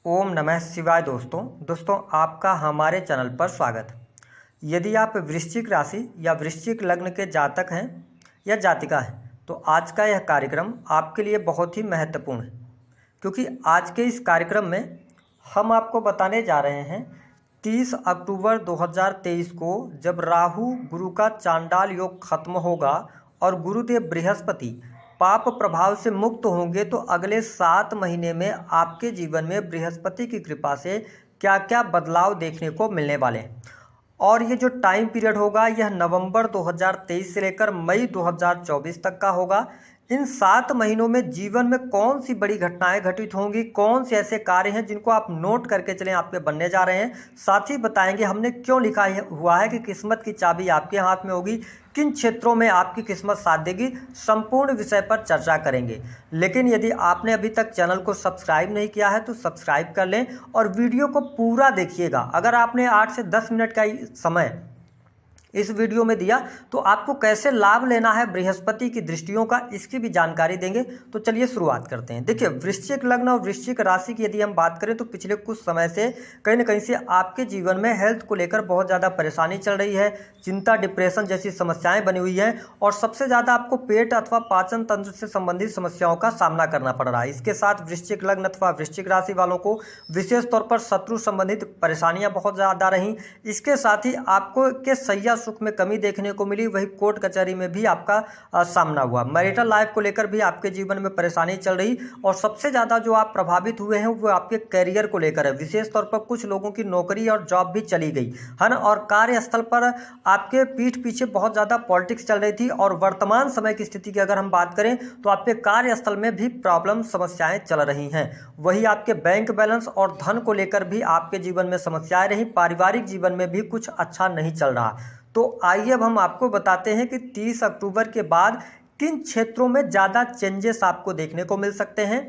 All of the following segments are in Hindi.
ओम नमः शिवाय। दोस्तों आपका हमारे चैनल पर स्वागत है। यदि आप वृश्चिक राशि या वृश्चिक लग्न के जातक हैं या जातिका हैं तो आज का यह कार्यक्रम आपके लिए बहुत ही महत्वपूर्ण है, क्योंकि आज के इस कार्यक्रम में हम आपको बताने जा रहे हैं 30 अक्टूबर 2023 को जब राहु गुरु का चांडाल योग खत्म होगा और गुरुदेव बृहस्पति पाप प्रभाव से मुक्त होंगे तो अगले 7 महीने में आपके जीवन में बृहस्पति की कृपा से क्या क्या बदलाव देखने को मिलने वाले हैं। और ये जो टाइम पीरियड होगा यह नवंबर 2023 से लेकर मई 2024 तक का होगा। इन 7 महीनों में जीवन में कौन सी बड़ी घटनाएं घटित होंगी, कौन से ऐसे कार्य हैं जिनको आप नोट करके चलें आपके बनने जा रहे हैं। साथ ही बताएंगे हमने क्यों लिखा हुआ है कि किस्मत की चाबी आपके हाथ में होगी, किन क्षेत्रों में आपकी किस्मत साथ देगी, संपूर्ण विषय पर चर्चा करेंगे। लेकिन यदि आपने अभी तक चैनल को सब्सक्राइब नहीं किया है तो सब्सक्राइब कर लें और वीडियो को पूरा देखिएगा। अगर आपने 8 से 10 मिनट का समय इस वीडियो में दिया तो आपको कैसे लाभ लेना है बृहस्पति की दृष्टियों का, इसकी भी जानकारी देंगे। तो चलिए शुरुआत करते हैं। देखिए, वृश्चिक लग्न और वृश्चिक राशि की यदि हम बात करें तो पिछले कुछ समय से कहीं ना कहीं से आपके जीवन में हेल्थ को लेकर बहुत ज़्यादा परेशानी चल रही है। चिंता, डिप्रेशन जैसी समस्याएं बनी हुई हैं और सबसे ज़्यादा आपको पेट अथवा पाचन तंत्र से संबंधित समस्याओं का सामना करना पड़ रहा है। इसके साथ वृश्चिक लग्न अथवा वृश्चिक राशि वालों को विशेष तौर पर शत्रु संबंधित परेशानियां बहुत ज़्यादा रहीं। इसके साथ ही आपको के सैया सुख में कमी देखने को मिली, वही कोर्ट कचहरी में भी आपका सामना हुआ। मैरिटल लाइफ को लेकर भी आपके जीवन में परेशानी चल रही और सबसे ज़्यादा जो आप प्रभावित हुए हैं वो आपके करियर को लेकर है। विशेष तौर पर कुछ लोगों की नौकरी और जॉब भी चली गई है ना, और कार्यस्थल पर आपके पीठ पीछे बहुत ज़्यादा पॉलिटिक्स चल रही थी। और वर्तमान समय की स्थिति की अगर हम बात करें तो आपके कार्यस्थल में भी प्रॉब्लम समस्याएं चल रही हैं। वही आपके बैंक बैलेंस और धन को लेकर भी आपके जीवन में समस्याएं रही। पारिवारिक जीवन में भी कुछ अच्छा नहीं चल रहा। तो आइए अब हम आपको बताते हैं कि 30 अक्टूबर के बाद किन क्षेत्रों में ज़्यादा चेंजेस आपको देखने को मिल सकते हैं।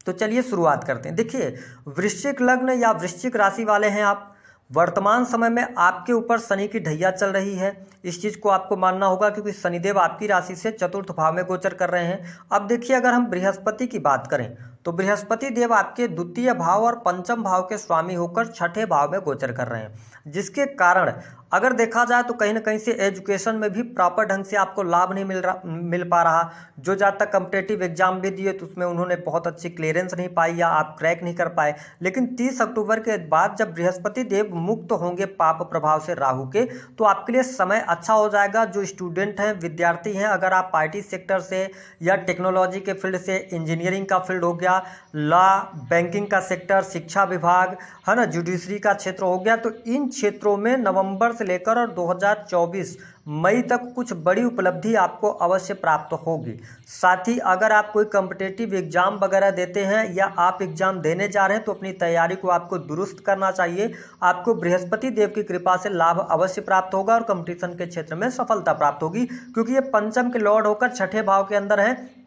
तो चलिए शुरुआत करते हैं। देखिए, वृश्चिक लग्न या वृश्चिक राशि वाले हैं आप, वर्तमान समय में आपके ऊपर शनि की ढैया चल रही है। इस चीज़ को आपको मानना होगा क्योंकि शनिदेव आपकी राशि से चतुर्थ भाव में गोचर कर रहे हैं। अब देखिए, अगर हम बृहस्पति की बात करें तो बृहस्पति देव आपके द्वितीय भाव और पंचम भाव के स्वामी होकर छठे भाव में गोचर कर रहे हैं, जिसके कारण अगर देखा जाए तो कहीं ना कहीं से एजुकेशन में भी प्रॉपर ढंग से आपको लाभ नहीं मिल पा रहा। जो तक कॉम्पिटिटिव एग्जाम भी दिए तो उसमें उन्होंने बहुत अच्छी क्लियरेंस नहीं पाई या आप क्रैक नहीं कर पाए। लेकिन 30 अक्टूबर के बाद जब बृहस्पति देव मुक्त होंगे पाप प्रभाव से राहु के, तो आपके लिए समय अच्छा हो जाएगा। जो स्टूडेंट हैं, विद्यार्थी हैं, अगर आप आईटी सेक्टर से या टेक्नोलॉजी के फील्ड से, इंजीनियरिंग का फील्ड हो गया, लॉ, बैंकिंग का सेक्टर, शिक्षा विभाग है ना, जुडिशरी का क्षेत्र हो गया, तो इन क्षेत्रों में नवंबर से लेकर और 2024 मई तक कुछ बड़ी उपलब्धि आपको अवश्य प्राप्त होगी। साथ ही अगर आप कोई कॉम्पिटिटिव एग्जाम वगैरह देते हैं या आप एग्जाम देने जा रहे हैं तो अपनी तैयारी को आपको दुरुस्त करना चाहिए। आपको बृहस्पति देव की कृपा से लाभ अवश्य प्राप्त होगा और कंपटीशन के क्षेत्र में सफलता प्राप्त होगी, क्योंकि ये पंचम के लॉर्ड होकर छठे भाव के अंदर है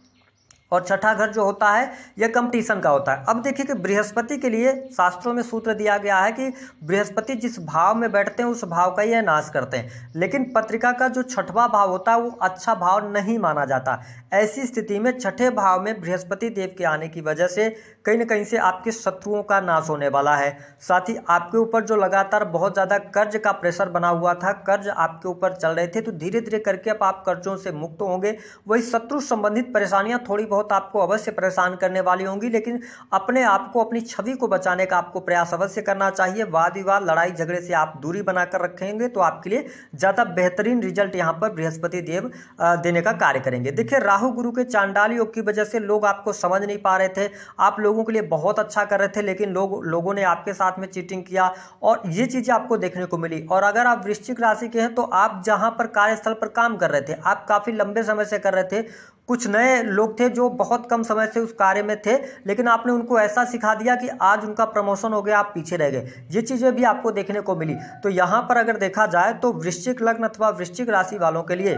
और छठा घर जो होता है यह कंपटीशन का होता है। अब देखिए कि बृहस्पति के लिए शास्त्रों में सूत्र दिया गया है कि बृहस्पति जिस भाव में बैठते हैं उस भाव का यह नाश करते हैं। लेकिन पत्रिका का जो छठवां भाव होता है वो अच्छा भाव नहीं माना जाता। ऐसी स्थिति में छठे भाव में बृहस्पति देव के आने की वजह से कहीं ना कहीं से आपके शत्रुओं का नाश होने वाला है। साथ ही आपके ऊपर जो लगातार बहुत ज़्यादा कर्ज का प्रेशर बना हुआ था, कर्ज आपके ऊपर चल रहे थे, तो धीरे धीरे करके अब आप कर्जों से मुक्त होंगे। वही शत्रु संबंधित परेशानियां थोड़ी बहुत आपको अवश्य परेशान करने वाली होंगी, लेकिन अपने आप को, अपनी छवि को बचाने का आपको प्रयास अवश्य करना चाहिए। वाद विवाद, लड़ाई झगड़े से आप दूरी बनाकर रखेंगे तो आपके लिए ज़्यादा बेहतरीन रिजल्ट यहाँ पर बृहस्पति देव देने का कार्य करेंगे। देखिए, राहु गुरु के चांडाल योग की वजह से लोग आपको समझ नहीं पा रहे थे। आप लोगों के लिए बहुत अच्छा कर रहे थे, लेकिन लोगों ने आपके साथ में चीटिंग किया और ये चीज़ें आपको देखने को मिली। और अगर आप वृश्चिक राशि के हैं तो आप जहां पर कार्यस्थल पर काम कर रहे थे, आप काफ़ी लंबे समय से कर रहे थे। कुछ नए लोग थे जो बहुत कम समय से उस कार्य में थे, लेकिन आपने उनको ऐसा सिखा दिया कि आज उनका प्रमोशन हो गया, आप पीछे रह गए। ये चीज़ें भी आपको देखने को मिली। तो यहाँ पर अगर देखा जाए तो वृश्चिक लग्न अथवा वृश्चिक राशि वालों के लिए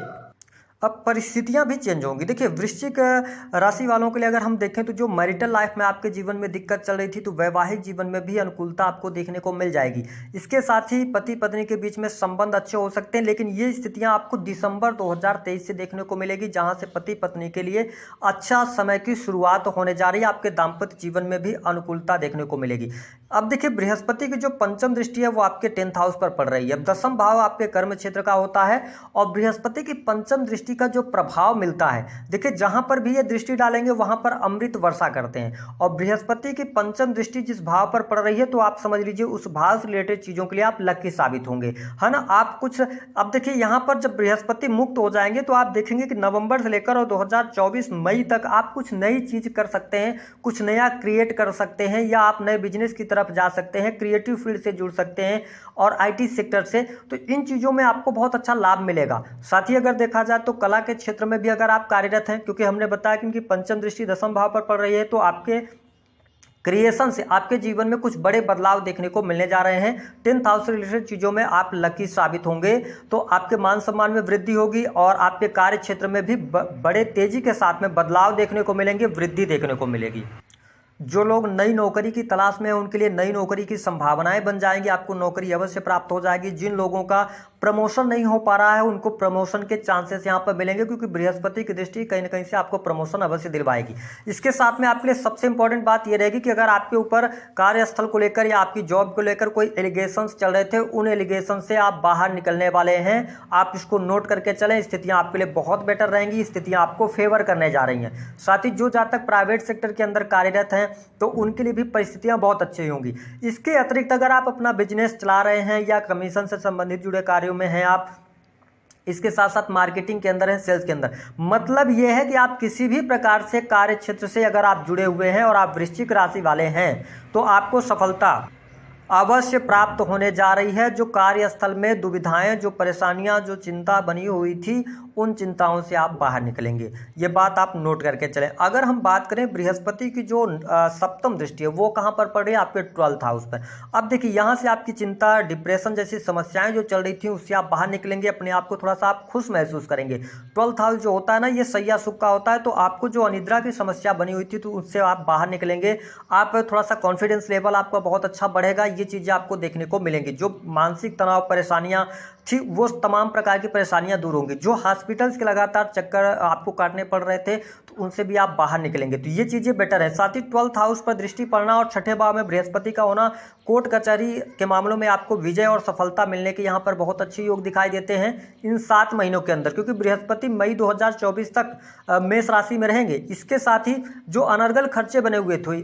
अब परिस्थितियां भी चेंज होंगी। देखिए वृश्चिक राशि वालों के लिए अगर हम देखें तो जो मैरिटल लाइफ में आपके जीवन में दिक्कत चल रही थी, तो वैवाहिक जीवन में भी अनुकूलता आपको देखने को मिल जाएगी। इसके साथ ही पति पत्नी के बीच में संबंध अच्छे हो सकते हैं, लेकिन ये स्थितियां आपको दिसंबर 2023 से देखने को मिलेगी, जहां से पति पत्नी के लिए अच्छा समय की शुरुआत होने जा रही है। आपके दाम्पत्य जीवन में भी अनुकूलता देखने को मिलेगी। अब देखिए बृहस्पति की जो पंचम दृष्टि है वो आपके 10th हाउस पर पड़ रही है। अब 10वां भाव आपके कर्म क्षेत्र का होता है और बृहस्पति की पंचम दृष्टि का जो प्रभाव मिलता है, देखिए जहां पर भी ये दृष्टि डालेंगे वहां पर अमृत वर्षा करते हैं। और बृहस्पति की पंचम दृष्टि जिस भाव पर पड़ रही है, तो आप समझ लीजिए उस भाव से रिलेटेड चीजों के लिए आप लकी साबित होंगे, है ना। आप कुछ, अब देखिए यहां पर जब बृहस्पति मुक्त हो जाएंगे तो आप देखेंगे कि नवंबर से लेकर और 2024 मई तक आप कुछ नई चीज कर सकते हैं, कुछ नया क्रिएट कर सकते हैं, या आप नए बिजनेस की तरफ जा सकते हैं, क्रिएटिव फील्ड से जुड़ सकते हैं और आईटी सेक्टर से। तो इन चीजों में आपको बहुत अच्छा लाभ मिलेगा। साथ ही अगर देखा जाए तो कला के क्षेत्र में भी अगर आप कार्यरत हैं, क्योंकि हमने बताया कि इनकी पंचम दृष्टि 10वें भाव पर पड़ रही है, तो आपके क्रिएशन से आपके जीवन में कुछ बड़े बदलाव देखने को मिलने जा रहे हैं। 10th हाउस से रिलेटेड चीज़ों में आप लकी साबित होंगे, तो आपके मान सम्मान में वृद्धि होगी और आपके कार्य क्षेत्र में भी बड़े तेजी के साथ में बदलाव देखने को मिलेंगे, वृद्धि देखने को मिलेगी। जो लोग नई नौकरी की तलाश में हैं उनके लिए नई नौकरी की संभावनाएं बन जाएंगी, आपको नौकरी अवश्य प्राप्त हो जाएगी। जिन लोगों का प्रमोशन नहीं हो पा रहा है उनको प्रमोशन के चांसेस यहां पर मिलेंगे, क्योंकि बृहस्पति की दृष्टि कहीं ना कहीं से आपको प्रमोशन अवश्य दिलवाएगी। इसके साथ में आपके लिए सबसे इंपॉर्टेंट बात यह रहेगी कि अगर आपके ऊपर कार्यस्थल को लेकर या आपकी जॉब को लेकर कोई एलिगेशंस चल रहे थे, उन एलिगेशन से आप बाहर निकलने वाले हैं। आप इसको नोट करके चलें, स्थितियां आपके लिए बहुत बेटर रहेंगी, स्थितियां आपको फेवर करने जा रही हैं। साथ ही जो जातक प्राइवेट सेक्टर के अंदर कार्यरत हैं तो उनके लिए भी परिस्थितियां बहुत अच्छी होंगी। इसके अतिरिक्त अगर आप अपना बिजनेस चला रहे हैं या कमीशन से संबंधित जुड़े कार्यों में हैं आप, इसके साथ साथ मार्केटिंग के अंदर है, सेल्स के अंदर, मतलब यह है कि आप किसी भी प्रकार से कार्य क्षेत्र से अगर आप जुड़े हुए हैं और आप वृश्चिक राशि वाले हैं तो आपको सफलता अवश्य प्राप्त होने जा रही है। जो कार्यस्थल में दुविधाएं, जो परेशानियां, जो चिंता बनी हुई थी, उन चिंताओं से आप बाहर निकलेंगे। ये बात आप नोट करके चलें। अगर हम बात करें बृहस्पति की जो सप्तम दृष्टि है वो कहां पर पड़ रही है, आपके 12th हाउस पर। अब देखिए यहां से आपकी चिंता, डिप्रेशन जैसी समस्याएं जो चल रही थी उससे आप बाहर निकलेंगे, अपने आप को थोड़ा सा आप खुश महसूस करेंगे। 12th हाउस जो होता है ना, ये सैया सुख का होता है, तो आपको जो अनिद्रा की समस्या बनी हुई थी तो उससे आप बाहर निकलेंगे। आप थोड़ा सा कॉन्फिडेंस लेवल आपका बहुत अच्छा बढ़ेगा, ये चीज़ें आपको देखने को मिलेंगी। जो मानसिक तनाव, परेशानियां थी, वो तमाम प्रकार की परेशानियां दूर होंगी। जो हॉस्पिटल्स के लगातार चक्कर आपको काटने पड़ रहे थे तो उनसे भी आप बाहर निकलेंगे, तो ये चीज़ें बेटर है। साथ ही 12th हाउस पर दृष्टि पड़ना और 6ठे भाव में बृहस्पति का होना, कोर्ट कचहरी के मामलों में आपको विजय और सफलता मिलने के यहाँ पर बहुत अच्छे योग दिखाई देते हैं इन 7 महीनों के अंदर, क्योंकि बृहस्पति मई 2024 तक मेष राशि में रहेंगे। इसके साथ ही जो अनर्गल खर्चे बने हुए थे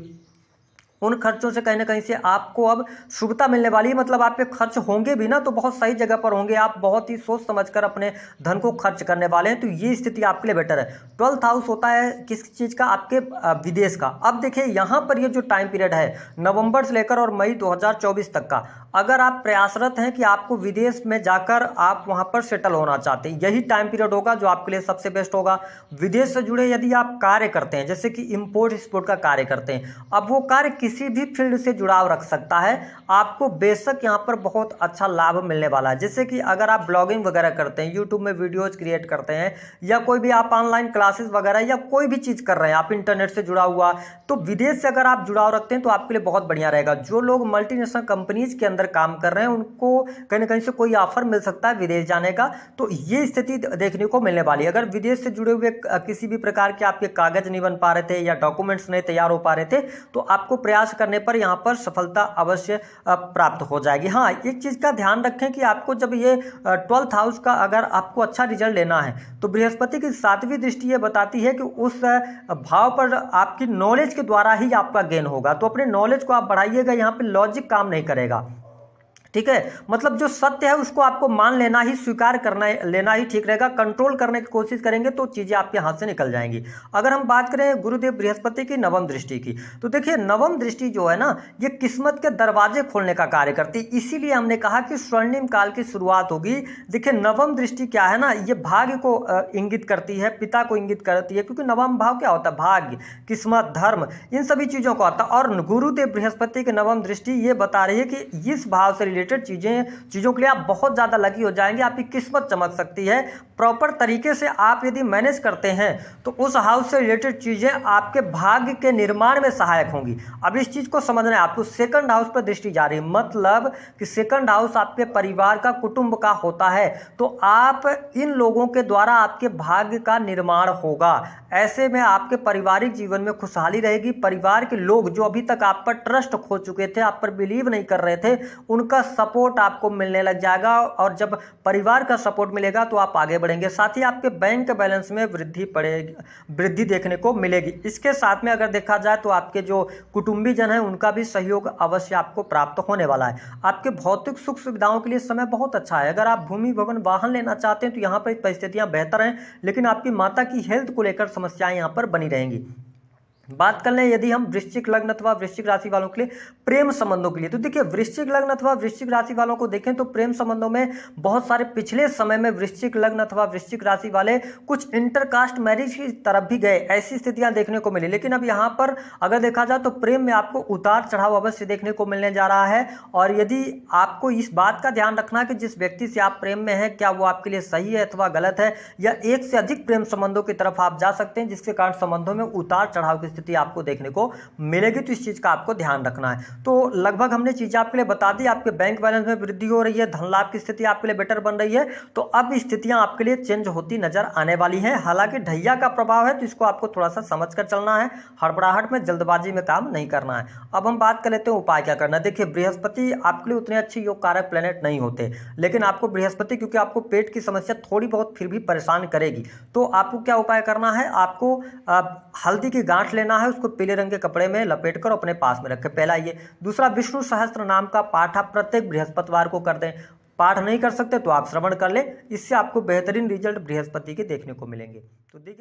उन खर्चों से कहीं ना कहीं से आपको अब शुभता मिलने वाली है। मतलब आपके खर्च होंगे भी ना तो बहुत सही जगह पर होंगे, आप बहुत ही सोच समझकर अपने धन को खर्च करने वाले हैं, तो ये स्थिति आपके लिए बेटर है। 12th हाउस होता है किस चीज़ का, आपके विदेश का। अब देखिए यहाँ पर ये जो टाइम पीरियड है नवंबर से लेकर और मई 2024 तक का, अगर आप प्रयासरत हैं कि आपको विदेश में जाकर आप वहाँ पर सेटल होना चाहते हैं, यही टाइम पीरियड होगा जो आपके लिए सबसे बेस्ट होगा। विदेश से जुड़े यदि आप कार्य करते हैं, जैसे कि इम्पोर्ट एक्सपोर्ट का कार्य करते हैं, अब वो कार्य किसी भी फील्ड से जुड़ाव रख सकता है, आपको बेशक यहाँ पर बहुत अच्छा लाभ मिलने वाला है। जैसे कि अगर आप ब्लॉगिंग वगैरह करते हैं, यूट्यूब में वीडियोज क्रिएट करते हैं, या कोई भी आप ऑनलाइन क्लासेस वगैरह या कोई भी चीज़ कर रहे हैं, आप इंटरनेट से जुड़ा हुआ, तो विदेश से अगर आप जुड़ाव रखते हैं तो आपके लिए बहुत बढ़िया रहेगा। जो लोग मल्टीनेशनल कंपनीज के अंदर काम कर रहे हैं उनको कहीं ना कहीं से कोई ऑफर मिल सकता है विदेश जाने का, तो ये स्थिति देखने को मिलने वाली है। अगर विदेश से जुड़े हुए किसी भी प्रकार के आपके कागज नहीं बन पा रहे थे या डॉक्यूमेंट्स नहीं तैयार हो पा रहे थे, तो आपको प्रयास करने पर यहाँ पर सफलता अवश्य प्राप्त हो जाएगी। हाँ, एक चीज़ का ध्यान रखें कि आपको जब ये 12th हाउस का अगर आपको अच्छा रिजल्ट लेना है तो बृहस्पति की 7वीं दृष्टि ये बताती है कि उस भाव पर आपकी नॉलेज के द्वारा ही आपका गेन होगा, तो अपने नॉलेज को आप बढ़ाइएगा। यहाँ पे लॉजिक काम नहीं करेगा, ठीक है। मतलब जो सत्य है उसको आपको मान लेना ही, स्वीकार करना लेना ही ठीक रहेगा। कंट्रोल करने की कोशिश करेंगे तो चीज़ें आपके हाथ से निकल जाएंगी। अगर हम बात करें गुरुदेव बृहस्पति की 9वीं दृष्टि की, तो देखिए 9वीं दृष्टि जो है ना, ये किस्मत के दरवाजे खोलने का कार्य करती है। इसीलिए हमने कहा कि स्वर्णिम काल की शुरुआत होगी। देखिए 9वीं दृष्टि क्या है ना, ये भाग्य को इंगित करती है, पिता को इंगित करती है, क्योंकि 9वां भाव क्या होता है, भाग्य, किस्मत, धर्म, इन सभी चीज़ों को आता है। और गुरुदेव बृहस्पति की 9वीं दृष्टि ये बता रही है कि इस भाव से रिलेटेड चीज़ों के लिए आप बहुत ज़्यादा लकी हो जाएंगे, आपकी किस्मत चमक सकती है। प्रॉपर तरीके से आप यदि मैनेज करते हैं तो उस हाउस से रिलेटेड चीज़ें आपके भाग्य के निर्माण में सहायक होंगी। अब इस चीज़ को समझना है आपको। सेकंड हाउस पर दृष्टि जा रही है, मतलब कि सेकंड हाउस आपके परिवार का, कुटुंब का होता है, तो आप इन लोगों के द्वारा आपके भाग्य का निर्माण होगा। ऐसे में आपके पारिवारिक जीवन में खुशहाली रहेगी। परिवार के लोग जो अभी तक आप पर ट्रस्ट खो चुके थे, आप पर बिलीव नहीं कर रहे थे, उनका सपोर्ट आपको मिलने लग जाएगा, और जब परिवार का सपोर्ट मिलेगा तो आप आगे बढ़ेंगे। साथ ही आपके बैंक बैलेंस में वृद्धि देखने को मिलेगी। इसके साथ में अगर देखा जाए तो आपके जो कुटुंबीजन हैं उनका भी सहयोग अवश्य आपको प्राप्त होने वाला है। आपके भौतिक सुख सुविधाओं के लिए समय बहुत अच्छा है। अगर आप भूमि भवन वाहन लेना चाहते हैं तो यहाँ पर परिस्थितियां बेहतर हैं, लेकिन आपकी माता की हेल्थ को लेकर समस्याएं यहाँ पर बनी रहेंगी। बात कर लें यदि हम वृश्चिक लग्न अथवा वृश्चिक राशि वालों के लिए प्रेम संबंधों के लिए, तो देखिए वृश्चिक लग्न अथवा वृश्चिक राशि वालों को देखें तो प्रेम संबंधों में बहुत सारे पिछले समय में वृश्चिक लग्न अथवा वृश्चिक राशि वाले कुछ इंटरकास्ट मैरिज की तरफ भी गए, ऐसी स्थितियां देखने को मिली। लेकिन अब यहाँ पर अगर देखा जाए तो प्रेम में आपको उतार चढ़ाव अवश्य देखने को मिलने जा रहा है। और यदि आपको इस बात का ध्यान रखना कि जिस व्यक्ति से आप प्रेम में हैं क्या वो आपके लिए सही है अथवा गलत है, या एक से अधिक प्रेम संबंधों की तरफ आप जा सकते हैं, जिसके कारण संबंधों में उतार चढ़ाव की स्थिति आपको देखने को मिलेगी। तो इस चीज का आपको ध्यान रखना है। तो लगभग हमने चीजें आपके लिए बता दी। आपके बैंक बैलेंस में वृद्धि हो रही है, धन लाभ की स्थिति आपके लिए बेटर बन रही है। तो अब स्थितियां आपके लिए चेंज होती नजर आने वाली हैं। हालांकि ढैया का प्रभाव है तो इसको आपको थोड़ा सा समझ कर चलना है, हड़बड़ाहट में जल्दबाजी में काम नहीं करना है। अब हम बात कर लेते हैं उपाय क्या करना है। देखिए बृहस्पति आपके लिए उतने अच्छे योग कारक प्लेनेट नहीं होते, लेकिन आपको बृहस्पति क्योंकि आपको पेट की समस्या थोड़ी बहुत फिर भी परेशान करेगी, तो आपको क्या उपाय करना है, आपको हल्दी की गांठ लेना है, उसको पीले रंग के कपड़े में लपेट कर अपने पास में रखें, पहला ये। दूसरा, विष्णु सहस्त्र नाम का पाठ आप प्रत्येक बृहस्पतिवार को कर दें। पाठ नहीं कर सकते तो आप श्रवण कर लें, इससे आपको बेहतरीन रिजल्ट बृहस्पति के देखने को मिलेंगे। तो देखिए